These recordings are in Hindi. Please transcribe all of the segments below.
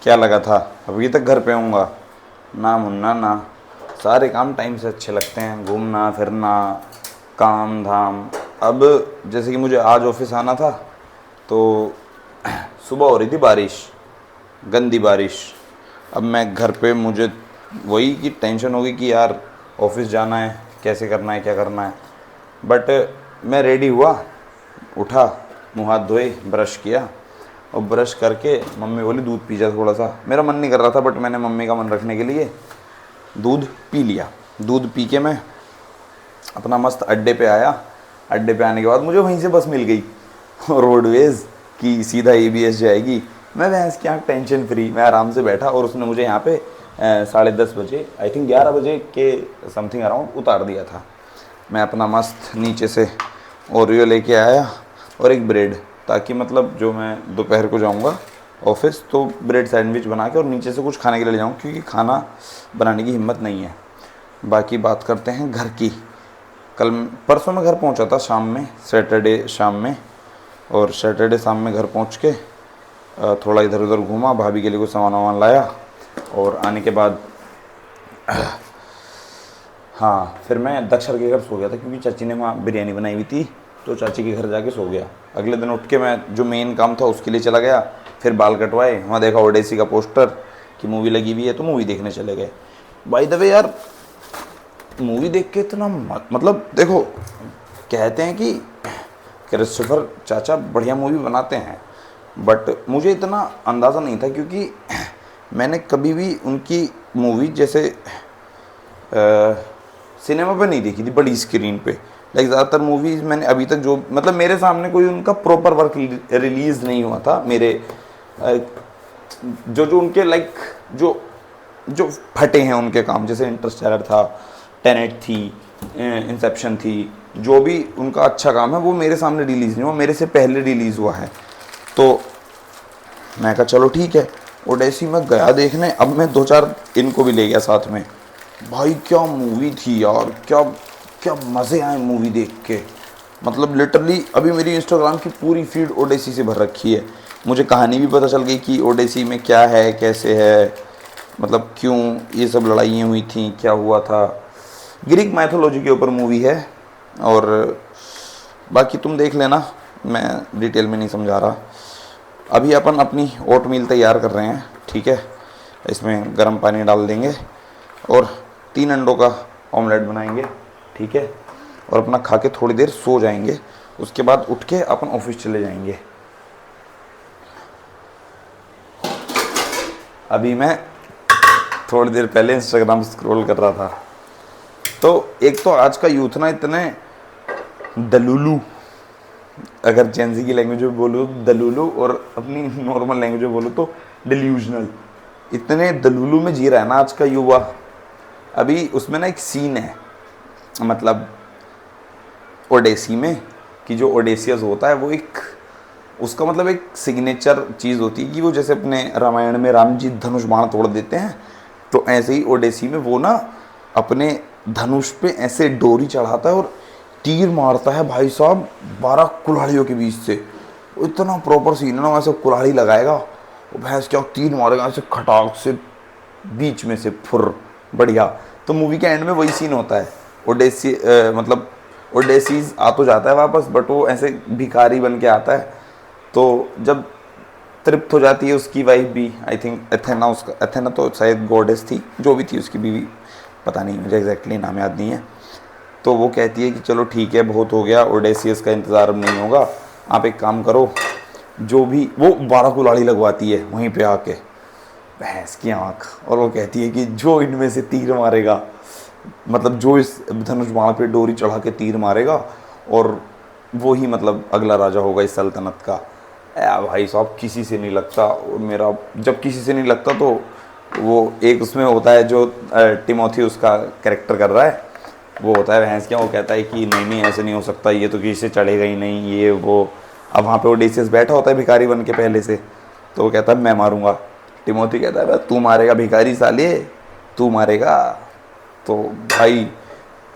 क्या लगा था अभी तक घर पे होऊंगा? ना मुन्ना ना। सारे काम टाइम से अच्छे लगते हैं, घूमना फिरना, काम धाम। अब जैसे कि मुझे आज ऑफिस आना था, तो सुबह हो रही थी बारिश, गंदी बारिश। अब मैं घर पे, मुझे वही की टेंशन होगी कि यार ऑफिस जाना है, कैसे करना है, क्या करना है। बट मैं रेडी हुआ, उठा, मुँह हाथ धोए, ब्रश किया, और ब्रश करके मम्मी बोली दूध पी जा थोड़ा सा। मेरा मन नहीं कर रहा था, बट मैंने मम्मी का मन रखने के लिए दूध पी लिया। दूध पी के मैं अपना मस्त अड्डे पे आया। अड्डे पे आने के बाद मुझे वहीं से बस मिल गई रोडवेज़ की, सीधा ABS जाएगी। मैं भैंस की आँख टेंशन फ्री, मैं आराम से बैठा, और उसने मुझे यहाँ पे 10:30 बजे, आई थिंक 11 बजे के समथिंग अराउंड उतार दिया था। मैं अपना मस्त नीचे से ओरियो लेके आया और एक ब्रेड, ताकि मतलब जो मैं दोपहर को जाऊँगा ऑफिस, तो ब्रेड सैंडविच बना के और नीचे से कुछ खाने के लिए ले जाऊँ, क्योंकि खाना बनाने की हिम्मत नहीं है। बाकी बात करते हैं घर की। कल परसों मैं घर पहुंचा था शाम में, सैटरडे शाम में, और सैटरडे शाम में घर पहुंच के थोड़ा इधर उधर घूमा, भाभी के लिए कुछ सामान वामान लाया, और आने के बाद हाँ, फिर मैं दक्षर के घर सो गया था, क्योंकि चाची ने वहाँ बिरयानी बनाई हुई थी, तो चाची के घर जाके सो गया। अगले दिन उठ के मैं जो मेन काम था उसके लिए चला गया। फिर बाल कटवाए, वहाँ देखा ओडेसी का पोस्टर की मूवी लगी हुई है, तो मूवी देखने चले गए। बाय द वे यार, मूवी देख के इतना मतलब देखो, कहते हैं कि क्रिस्टोफर चाचा बढ़िया मूवी बनाते हैं, बट मुझे इतना अंदाज़ा नहीं था, क्योंकि मैंने कभी भी उनकी मूवी जैसे सिनेमा पे नहीं देखी थी, बड़ी स्क्रीन पे। लाइक ज़्यादातर मूवीज़ मैंने अभी तक जो, मतलब मेरे सामने कोई उनका प्रॉपर वर्क रिलीज़ नहीं हुआ था। मेरे जो जो उनके लाइक जो जो फटे हैं उनके काम, जैसे इंटरस्टेलर था, टेनेट थी, इंसेप्शन थी, जो भी उनका अच्छा काम है वो मेरे सामने रिलीज़ नहीं हुआ, मेरे से पहले रिलीज़ हुआ है। तो मैं कहा चलो ठीक है, ओडेसी में गया देखने। अब मैं 2-4 इनको भी ले गया साथ में। भाई क्या मूवी थी यार, क्या क्या मज़े आए मूवी देख के। मतलब लिटरली अभी मेरी इंस्टाग्राम की पूरी फीड ओडेसी से भर रखी है। मुझे कहानी भी पता चल गई कि ओडेसी में क्या है, कैसे है, मतलब क्यों ये सब लड़ाइयाँ हुई थी, क्या हुआ था। ग्रीक मैथोलॉजी के ऊपर मूवी है, और बाकी तुम देख लेना, मैं डिटेल में नहीं समझा रहा। अभी अपन अपनी ओट मील तैयार कर रहे हैं, ठीक है। इसमें गर्म पानी डाल देंगे और 3 अंडों का ऑमलेट बनाएंगे, ठीक है। और अपना खा के थोड़ी देर सो जाएंगे, उसके बाद उठ के अपन ऑफिस चले जाएंगे। अभी मैं थोड़ी देर पहले इंस्टाग्राम स्क्रॉल कर रहा था, तो एक तो आज का यूथ ना इतने दलुलू, अगर जेंजी की लैंग्वेज में बोलूँ दलुलू, और अपनी नॉर्मल लैंग्वेज में बोलूँ तो डिल्यूजनल, इतने दलुलू में जी रहा है ना आज का युवा। अभी उसमें ना एक सीन है, मतलब ओडेसी में, कि जो ओडेसियस होता है वो एक, उसका मतलब एक सिग्नेचर चीज़ होती है कि वो जैसे अपने रामायण में राम जी धनुष बाण तोड़ देते हैं, तो ऐसे ही ओडेसी में वो ना अपने धनुष पे ऐसे डोरी चढ़ाता है और तीर मारता है भाई साहब 12 कुल्हाड़ियों के बीच से। इतना प्रॉपर सीन है ना, वैसे कुल्हाड़ी लगाएगा वो भैंस क्या तीर मारेगा ऐसे खटाक से बीच में से फुर, बढ़िया। तो मूवी के एंड में वही सीन होता है। ओडेसी मतलब ओडेसीज आ तो जाता है वापस, बट वो ऐसे भिखारी बन के आता है। तो जब तृप्त हो जाती है उसकी वाइफ भी, आई थिंक एथेना, उसका एथेना तो शायद गॉडेस थी, जो भी थी उसकी बीवी, पता नहीं मुझे एग्जैक्टली नाम याद नहीं है। तो वो कहती है कि चलो ठीक है, बहुत हो गया, ओडेसियस का इंतज़ार अब नहीं होगा, आप एक काम करो, जो भी, वो 12 कुल्हाड़ी लगवाती है वहीं पे आके, भैंस की आँख। और वो कहती है कि जो इनमें से तीर मारेगा, मतलब जो इस धनुष बाण पे डोरी चढ़ा के तीर मारेगा, और वो ही मतलब अगला राजा होगा इस सल्तनत का। भाई साहब किसी से नहीं लगता। और मेरा जब किसी से नहीं लगता, तो वो एक उसमें होता है जो टिमोथी उसका कैरेक्टर कर रहा है, वो होता है भैंस क्या, वो कहता है कि नहीं नहीं ऐसे नहीं हो सकता, ये तो किसी से चढ़ेगा ही नहीं, ये वो। अब वहाँ पे ओडेसियस बैठा होता है भिखारी बन के पहले से, तो वो कहता है मैं मारूंगा। टिमोथी कहता है तू मारेगा भिखारी साले, तू मारेगा। तो भाई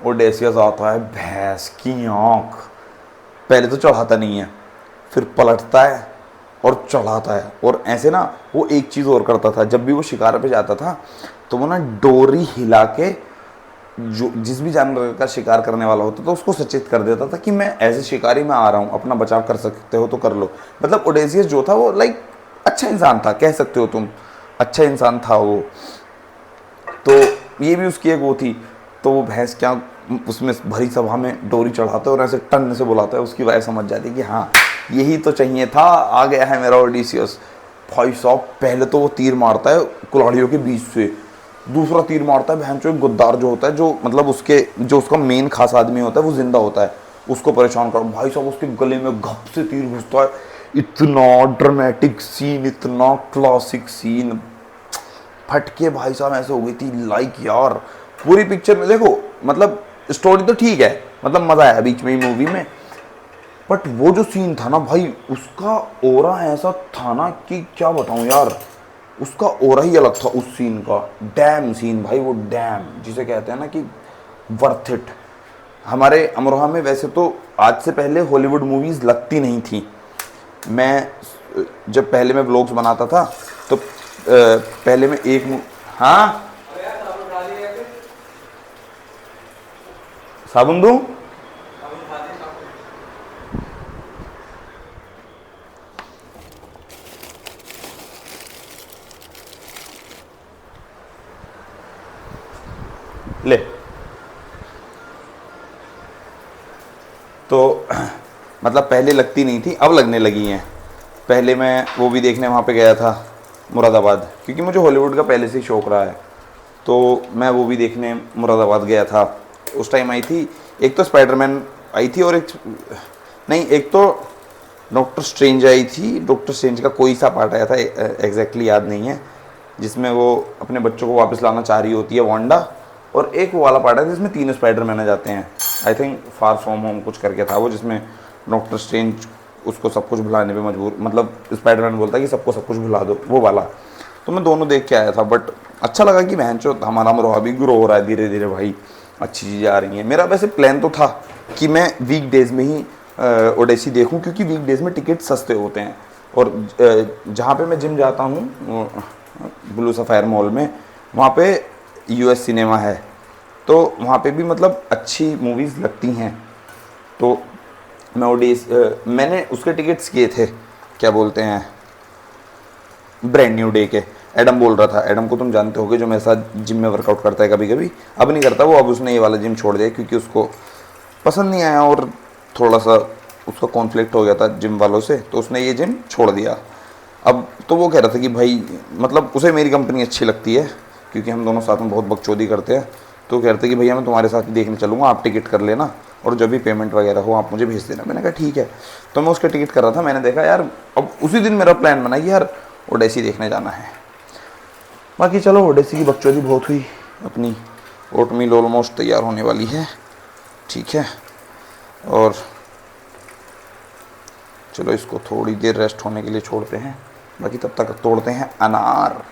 ओडेसियस आता है, भैंस की आँख, पहले तो चढ़ाता नहीं है, फिर पलटता है और चढ़ाता है। और ऐसे ना वो एक चीज़ और करता था, जब भी वो शिकार पे जाता था तो वो ना डोरी हिला के जो जिस भी जानवर का शिकार करने वाला होता था उसको सचेत कर देता था कि मैं एज ए शिकारी मैं आ रहा हूँ, अपना बचाव कर सकते हो तो कर लो। मतलब ओडेसियस जो था वो लाइक अच्छा इंसान था, कह सकते हो तुम, अच्छा इंसान था वो। तो ये भी उसकी एक वो थी। तो वो भैंस क्या उसमें भरी सभा में डोरी चढ़ाता है और ऐसे टन से बुलाता है, उसकी वाइफ समझ जाती है कि हाँ यही तो चाहिए था, आ गया है मेरा ओडिसियस। भाई साहब पहले तो वो तीर मारता है कुल्हाड़ियों के बीच से, दूसरा तीर मारता है भैंस एक गुद्दार जो होता है, जो मतलब उसके जो उसका मेन खास आदमी होता है वो जिंदा होता है, उसको परेशान कर। भाई साहब उसके गले में घप से तीर घुसता है। इतना ड्रामेटिक सीन, इतना क्लासिक सीन, फटके भाई साहब ऐसे हो गई थी लाइक यार। पूरी पिक्चर में देखो मतलब स्टोरी तो ठीक है, मतलब मजा आया बीच में ही मूवी में, बट वो जो सीन था ना भाई उसका ओरा ऐसा था ना कि क्या बताऊं यार, उसका ओरा ही अलग था उस सीन का। डैम सीन भाई, वो डैम जिसे कहते हैं ना कि वर्थ इट। हमारे अमरोहा में वैसे तो आज से पहले हॉलीवुड मूवीज लगती नहीं थी। मैं जब पहले मैं व्लॉग्स बनाता था तो पहले मैं हाँ साबुन दूं? ले तो मतलब पहले लगती नहीं थी, अब लगने लगी हैं। पहले मैं वो भी देखने वहाँ पे गया था मुरादाबाद, क्योंकि मुझे हॉलीवुड का पहले से ही शौक रहा है, तो मैं वो भी देखने मुरादाबाद गया था। उस टाइम आई थी एक तो स्पाइडरमैन आई थी, और एक नहीं, एक तो डॉक्टर स्ट्रेंज आई थी। डॉक्टर स्ट्रेंज का कोई सा पार्ट आया था एग्जैक्टली याद नहीं है, जिसमें वो अपने बच्चों को वापस लाना चाह रही होती है वांडा। और एक वो वाला पार्ट है जिसमें तीनों स्पाइडरमैन आ जाते हैं, I think far from home कुछ करके था वो, जिसमें डॉक्टर स्ट्रेंज उसको सब कुछ भुलाने पे मजबूर, मतलब स्पाइडरमैन बोलता है कि सबको सब कुछ भुला दो, वो वाला। तो मैं दोनों देख के आया था, बट अच्छा लगा कि बहन चो हमारा अमरोहा भी ग्रो हो रहा है धीरे धीरे भाई, अच्छी चीज़ें आ रही हैं। मेरा वैसे प्लान तो था कि मैं वीक डेज़ में ही ओडेसी देखूं, क्योंकि वीक डेज़ में टिकट सस्ते होते हैं। और जहाँ पे मैं जिम जाता हूँ ब्लू सफ़ायर मॉल में, वहाँ पे यूएस सिनेमा है, तो वहाँ पे भी मतलब अच्छी मूवीज़ लगती हैं। तो मैं मैंने उसके टिकट्स किए थे, क्या बोलते हैं, ब्रांड न्यू डे के। एडम बोल रहा था, एडम को तुम जानते होगे जो मेरे साथ जिम में वर्कआउट करता है कभी कभी, अब नहीं करता वो, अब उसने ये वाला जिम छोड़ दिया क्योंकि उसको पसंद नहीं आया और थोड़ा सा उसका कॉन्फ्लिक्ट हो गया था जिम वालों से, तो उसने ये जिम छोड़ दिया। अब तो वो कह रहा था कि भाई मतलब उसे मेरी कंपनी अच्छी लगती है क्योंकि हम दोनों साथ में बहुत बकचोदी करते हैं, तो कह रहे थे कि भैया मैं तुम्हारे साथ ही देखने चलूँगा, आप टिकट कर लेना और जब भी पेमेंट वगैरह हो आप मुझे भेज देना। मैंने कहा ठीक है। तो मैं उसका टिकट कर रहा था, मैंने देखा यार, अब उसी दिन मेरा प्लान बना कि यार ओडेसी देखने जाना है। बाकी चलो ओडेसी की बकचोदी बहुत हुई, अपनी ओटमील ऑलमोस्ट तैयार होने वाली है, ठीक है। और चलो इसको थोड़ी देर रेस्ट होने के लिए छोड़ते हैं, बाकी तब तक तोड़ते हैं अनार।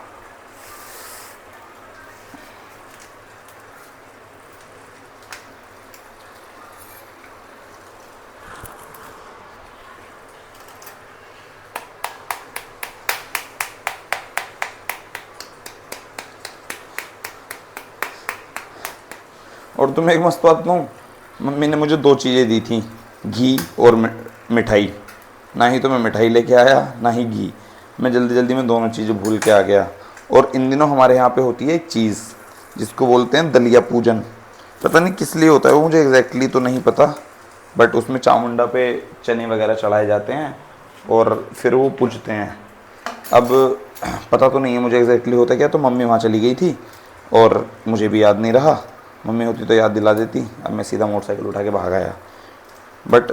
और तुम्हें एक मस्त बात कहूँ, मम्मी ने मुझे 2 चीज़ें दी थी, घी और मिठाई। ना ही तो मैं मिठाई लेके आया ना ही घी, मैं जल्दी जल्दी में दोनों चीज़ें भूल के आ गया। और इन दिनों हमारे यहाँ पे होती है एक चीज़ जिसको बोलते हैं दलिया पूजन, पता नहीं किस लिए होता है वो, मुझे एग्जैक्टली तो नहीं पता, बट उसमें चामुंडा पे चने वगैरह चढ़ाए जाते हैं और फिर वो पूजते हैं। अब पता तो नहीं है मुझे एग्जैक्टली होता क्या, तो मम्मी वहाँ चली गई थी और मुझे भी याद नहीं रहा, मम्मी होती तो याद दिला देती। अब मैं सीधा मोटरसाइकिल उठा के भाग आया। बट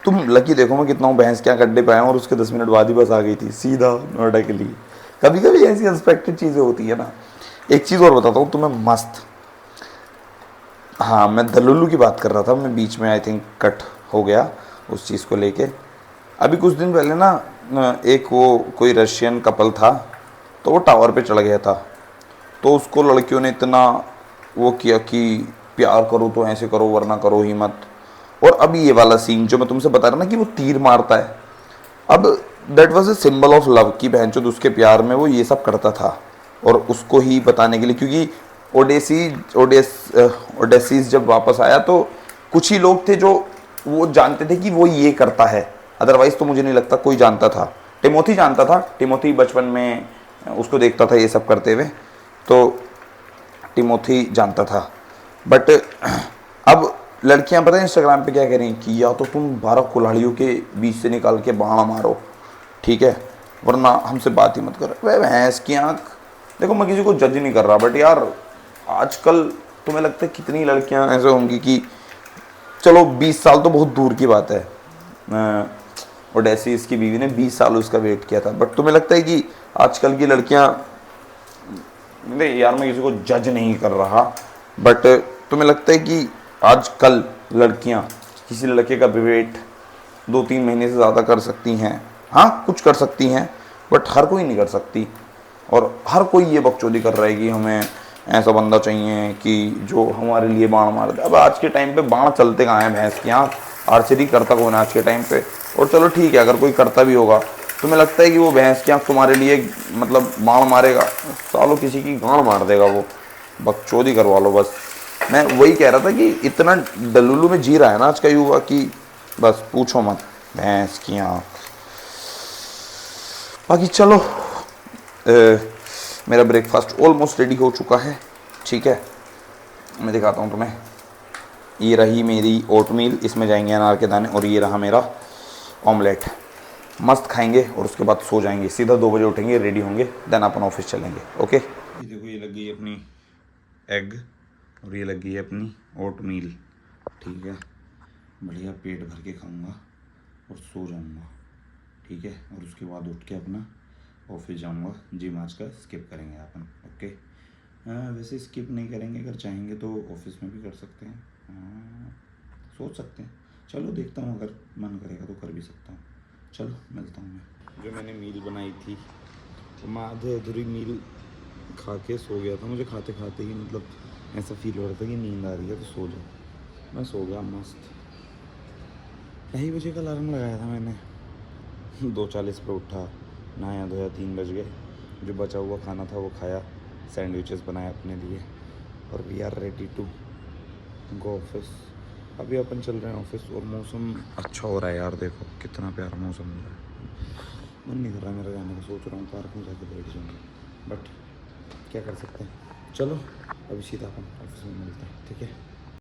तुम लकी देखो मैं कितना हूँ, भैंस क्या गड्ढे पे आया और उसके 10 मिनट बाद ही बस आ गई थी सीधा नोएडा के लिए। कभी कभी ऐसी अनएक्सपेक्टेड चीज़ें होती है ना। एक चीज़ और बताता हूँ तुम्हें मस्त, हाँ मैं दलुल्लू की बात कर रहा था, मैं बीच में आई थिंक कट हो गया उस चीज़ को लेके। अभी कुछ दिन पहले ना एक वो कोई रशियन कपल था, तो वो टावर पे चढ़ गया था, तो उसको लड़कियों ने इतना वो किया कि प्यार करो तो ऐसे करो वरना करो ही मत। और अब ये वाला सीन जो मैं तुमसे बता रहा ना कि वो तीर मारता है, अब that was a symbol of love कि बहनचोद उसके प्यार में वो ये सब करता था, और उसको ही बताने के लिए, क्योंकि ओडेसीज जब वापस आया तो कुछ ही लोग थे जो वो जानते थे कि वो ये करता है, अदरवाइज तो मुझे नहीं लगता कोई जानता था। टिमोथी जानता था, टिमोथी बचपन में उसको देखता था ये सब करते हुए, तो टिमोथी जानता था। बट अब लड़कियां पता है इंस्टाग्राम पे क्या कह रही हैं कि या तो तुम 12 कुल्हाड़ियों के बीच से निकाल के बाण मारो, ठीक है, वरना हमसे बात ही मत करो। वह भैंस की आंख। देखो मैं किसी को जज नहीं कर रहा, बट यार आजकल तुम्हें लगता है कितनी लड़कियां ऐसे होंगी कि चलो 20 साल तो बहुत दूर की बात है, ओडेसी की बीवी ने 20 साल उसका वेट किया था, बट तुम्हें लगता है कि आजकल की लड़कियां, नहीं यार मैं किसी को जज नहीं कर रहा, बट तुम्हें लगता है कि आजकल लड़कियां किसी लड़के का वेट 2-3 महीने से ज़्यादा कर सकती हैं? हाँ कुछ कर सकती हैं, बट हर कोई नहीं कर सकती, और हर कोई ये बकचोदी कर रहा है कि हमें ऐसा बंदा चाहिए कि जो हमारे लिए बाण मार दे। अब आज के टाइम पे बाण चलते कहाँ हैं भैंस की आँख, आर्चरी करता कौन है आज के टाइम पे? और चलो ठीक है अगर कोई करता भी होगा, तुम्हें लगता है कि वो भैंस की आँख तुम्हारे लिए मतलब बाण मारेगा? सालों किसी की गांड मार देगा वो। बकचोदी करवा लो बस। मैं वही कह रहा था कि इतना डलुलू में जी रहा है ना आज का युवा कि बस पूछो मत, भैंस की आँख। बाकी चलो मेरा ब्रेकफास्ट ऑलमोस्ट रेडी हो चुका है, ठीक है, मैं दिखाता हूँ तुम्हें। ये रही मेरी ओटमील, इसमें जाएंगे अनार के दाने, और ये रहा मेरा ऑमलेट। मस्त खाएंगे और उसके बाद सो जाएंगे, सीधा 2 बजे उठेंगे, रेडी होंगे, देन अपन ऑफिस चलेंगे। ओके, ये देखो ये लग गई है अपनी एग, और ये लग गई है अपनी ओटमील, ठीक है। बढ़िया पेट भर के खाऊंगा और सो जाऊंगा, ठीक है, और उसके बाद उठ के अपना ऑफिस जाऊंगा। जिम आज का स्किप करेंगे अपन, ओके। वैसे स्किप नहीं करेंगे, अगर चाहेंगे तो ऑफिस में भी कर सकते हैं, सोच सकते हैं। चलो देखता हूँ, अगर मन करेगा तो कर भी सकता हूँ। चलो मिलता हूँ मैं। जो मैंने मील बनाई थी तो मैं आधे अधूरी मील खा के सो गया था। मुझे खाते खाते ही मतलब ऐसा फील हो रहा था कि नींद आ रही है, तो सो जाओ। मैं सो गया मस्त। 2:30 बजे का अलार्म लगाया था मैंने, 2:40 पर उठा, नहाया धोया, 3 बज गए। जो बचा हुआ खाना था वो खाया, सैंडविचेस बनाए अपने लिए, और we are ready to go office. अभी अपन चल रहे हैं ऑफिस, और मौसम अच्छा हो रहा है यार, देखो कितना प्यारा मौसम हो रहा है। मन नहीं कर रहा मेरा जाने का, सोच रहा हूँ पार्क में जाके बैठ जाऊँगा, बट क्या कर सकते हैं। चलो अभी सीधा अपन ऑफिस में मिलते हैं, ठीक है।